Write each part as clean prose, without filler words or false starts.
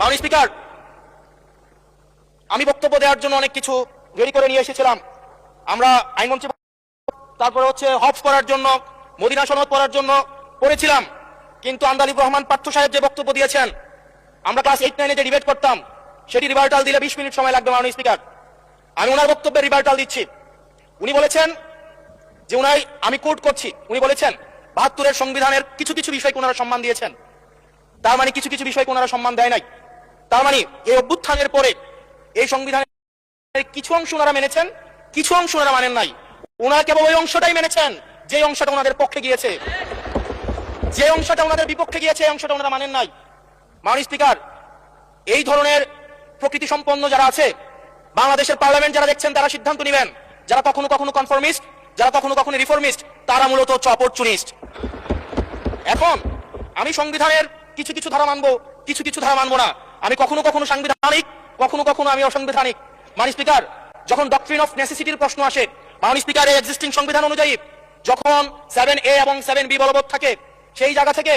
মাননীয় স্পিকার, আমি বক্তব্য দেওয়ার জন্য অনেক কিছু রেডি করে নিয়ে এসেছিলাম। আমরা আইনমন্ত্রী, তারপরে হচ্ছে হজ করার জন্য, মদিনা সনদ পড়ার জন্য পড়েছিলাম, কিন্তু আন্দালিব রহমান পার্থ সাহেব যে বক্তব্য দিয়েছেন, আমরা ক্লাস 8-9 যে ডিবেট করতাম, সেটি রিভার্টাল দিলে 20 মিনিট সময় লাগবে। মাননীয় স্পিকার, আমি ওনার বক্তব্যের রিভার্টাল দিচ্ছি। উনি বলেছেন যে আমি কোট করছি, উনি বলেছেন 72-এর সংবিধানের কিছু কিছু বিষয়কে ওনারা সম্মান দিয়েছেন। তার মানে কিছু কিছু বিষয়কে ওনারা সম্মান দেয় নাই। তার মানে এই অভ্যুত্থানের পরে এই সংবিধানের কিছু অংশ ওনারা মেনেছেন, কিছু অংশ ওনারা মানেন নাই। ওনারা কেবল ওই অংশটাই মেনেছেন যে অংশটা ওনাদের পক্ষে গিয়েছে, যে অংশটা ওনাদের বিপক্ষে গিয়েছে এই অংশটা ওনারা মানেন নাই। মাননীয় স্পিকার, এই ধরনের প্রকৃতি সম্পন্ন যারা আছে বাংলাদেশের পার্লামেন্ট, যারা দেখছেন তারা সিদ্ধান্ত নেবেন, যারা কখনো কখনো কনফর্মিস্ট, যারা কখনো কখনো রিফর্মিস্ট, তারা মূলত হচ্ছে অপরচুনিস্ট। এখন আমি সংবিধানের কিছু কিছু ধারা মানবো, কিছু কিছু ধারা মানবো না। আমি কখনো কখনো সাংবিধানিক, কখনো কখনো আমি অসাংবিধানিক। মাননীয় স্পিকার, যখন ডক্ট্রিন অফ নেসেসিটির প্রশ্ন আসে, মাননীয় স্পিকার, এই এক্সিস্টিং সংবিধান অনুযায়ী যখন 7A এবং 7B বলবৎ থাকে, সেই জায়গা থেকে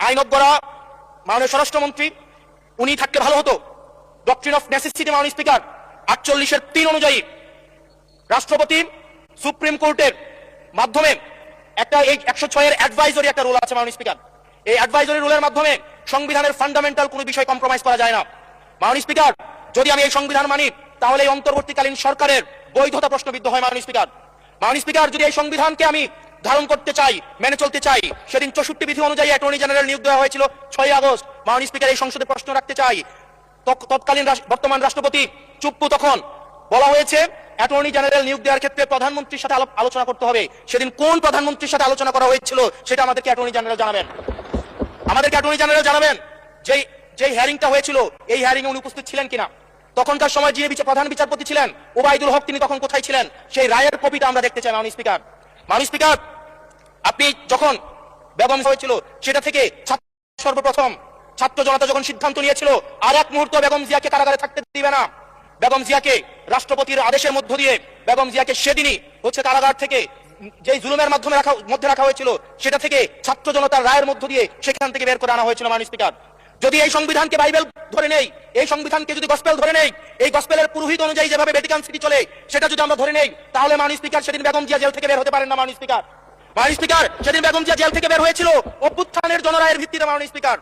আইনত করা মাননীয় স্বরাষ্ট্রমন্ত্রী উনি থাকতে ভালো হতো। ডক্ট্রিন অফ নেসেসিটি মাননীয় স্পিকার 48-3 অনুযায়ী রাষ্ট্রপতি সুপ্রিম কোর্টের মাধ্যমে একটা এই 106-এর অ্যাডভাইজরি একটা রুল আছে মাননীয় স্পিকার। এই অ্যাডভাইজরি রুলের মাধ্যমে সংবিধানের ফান্ডামেন্টাল কোনো বিষয় কম্প্রোমাইজ করা যায় না। মাননীয় স্পিকার, যদি আমি এই সংবিধান মানি, তাহলে এই অন্তর্বর্তীকালীন সরকারের বৈধতা প্রশ্নবিদ্ধ হয়। মাননীয় স্পিকার, মাননীয় স্পিকার, যদি এই সংবিধানকে আমি ধারণ করতে চাই, মেনে চলতে চাই, সেদিন 64 বিধি অনুযায়ী অ্যাটর্নি জেনারেল নিয়োগ দেওয়া হয়েছিল 6 আগস্ট। মাননীয় স্পিকার, এই সংসদে প্রশ্ন রাখতে চাই, তৎকালীন বর্তমান রাষ্ট্রপতি চুপ্পু, তখন বলা হয়েছে অ্যাটর্নি জেনারেল নিয়োগ দেওয়ার ক্ষেত্রে প্রধানমন্ত্রীর সাথে আলোচনা করতে হবে। সেদিন কোন প্রধানমন্ত্রীর সাথে আলোচনা করা হয়েছিল সেটা আমাদেরকে অ্যাটর্নি জেনারেল জানাবেন। আমাদেরকে অ্যাটর্নি জেনারেল জানাবেন যে হিয়ারিংটা হয়েছিল, এই হিয়ারিং এ উনি উপস্থিত ছিলেন কিনা। তখনকার সময় যে প্রধান বিচারপতি ছিলেন ওবায়দুল হক, তিনি তখন কোথায় ছিলেন, সেই রায়ের কপিটা আমরা দেখতে চাই। মাননীয় স্পিকার, মাননীয় স্পিকার, আপনি যখন বেগম হয়েছিল, সেটা থেকে সর্বপ্রথম ছাত্র জনতা যখন সিদ্ধান্ত নিয়েছিল আর এক মুহূর্ত বেগম জিয়াকে কারাগারে থাকতে দিবে না, বেগম জিয়াকে রাষ্ট্রপতির আদেশের মধ্য দিয়ে বেগম জিয়াকে সেদিনই হচ্ছে কারাগার থেকে যে জুলুমের মধ্যে রাখা হয়েছিল, সেটা থেকে ছাত্র জনতার রায়ের মধ্য দিয়ে সেখান থেকে বের করে আনা হয়েছিল। মাননীয় স্পিকার, যদি এই সংবিধানকে বাইবেল ধরে নেই, এই সংবিধানকে যদি গসপেল ধরে নেই, এই গসপেলের পুরোহিত অনুযায়ী যেভাবে ভ্যাটিকান সিটি চলে, সেটা যদি আমরা ধরে নেই, তাহলে মাননীয় স্পিকার, সেদিন বেগম জিয়া জেল থেকে বের হতে পারেন না। মাননীয় স্পিকার, মাননীয় স্পিকার, সেদিন বেগম জিয়া জেল থেকে বের হয়েছিল অভ্যুত্থানের জনরায়ের ভিত্তিতে। মাননীয় স্পিকার,